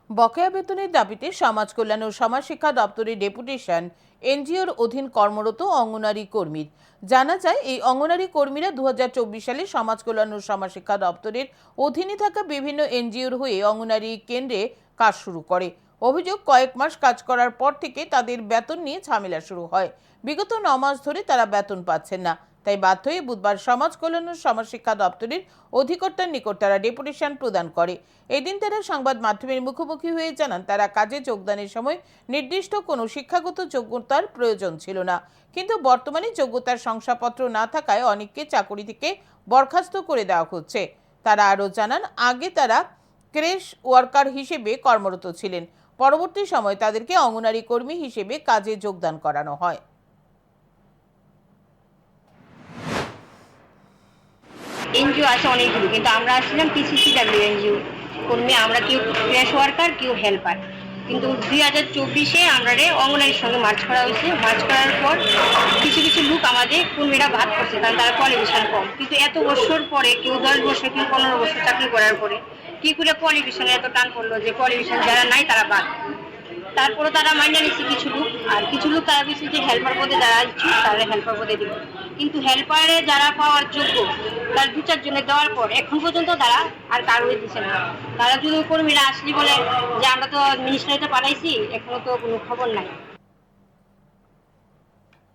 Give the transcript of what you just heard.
বকেয়া বেতনের দাবিতে সমাজ কল্যাণ ও সমাজ শিক্ষা দপ্তরের ডেপুটেশন এনজিওর অধীন কর্মরত অঙ্গনারী কর্মীর। জানা যায়, এই অঙ্গনারী কর্মীরা 2024 সালে সমাজ কল্যাণ ও সমাজ শিক্ষা দপ্তরের অধীনে থাকা বিভিন্ন এনজিওর হয়ে অঙ্গনারী কেন্দ্রে কাজ শুরু করে। অভিযোগ, কয়েক মাস কাজ করার পর থেকে তাদের বেতন নিয়ে ঝামেলা শুরু হয়। বিগত 9 মাস ধরে তারা বেতন পাচ্ছেন না। তাই বাধ্য হয়ে বুধবার সমাজ কল্যাণ ও সমাজ শিক্ষা দপ্তরের অধিকর্তার নিকট তারা ডেপুটেশন প্রদান করে। এদিন তারা সংবাদ মাধ্যমের মুখোমুখি হয়ে জানান, তারা কাজে যোগদানের সময় নির্দিষ্ট কোনো শিক্ষাগত যোগ্যতার প্রয়োজন ছিল না, কিন্তু বর্তমানে যোগ্যতার শংসাপত্র না থাকায় অনেককে চাকরি থেকে বরখাস্ত করে দেওয়া হচ্ছে। তারা আরও জানান, আগে তারা ক্রেশ ওয়ার্কার হিসেবে কর্মরত ছিলেন। পরবর্তী সময় তাদেরকে অঙ্গনারী কর্মী হিসেবে কাজে যোগদান করানো হয়। এনজিও আছে অনেকগুলো, কিন্তু আমরা আসছিলাম পিসিসিডাব্লিউ এনজিও কর্মী। আমরা কেউ ক্র্যাশ ওয়ার্কার, কেউ হেল্পার। কিন্তু 2024-এ আমরা অঙ্গনারীর সঙ্গে মার্চ করা হয়েছে। মার্চ করার পর কিছু কিছু লোক আমাদের কর্মীরা ভাগ করছে, কারণ তারা কোয়ালিফিকেশন কম। কিন্তু এত বছর পরে, কেউ 10 বছর, কেউ 15 বছর চাকরি করার পরে কি করে কোয়ালিফিকেশনে এত টান পড়লো যে কোয়ালিফিকেশন যারা নাই তারা বাদ। তারপরে তারা মাইনে নিচ্ছে কিছু লোক, আর কিছু লোক তারা বলছে যে হেল্পার পদে যারা ইচ্ছুক তারা হেল্পার পদে দিব। কিন্তু হেল্পারে যারা পাওয়ার যোগ্য তার 2-4 জনে দেওয়ার পর এখন পর্যন্ত তারা আর কারোই দিচ্ছে না। তারা যদি কর্মীরা আসলি বলে যে আমরা তো মিনিস্ট্রিতে পাঠাইছি, এখনো তো কোনো খবর নাই।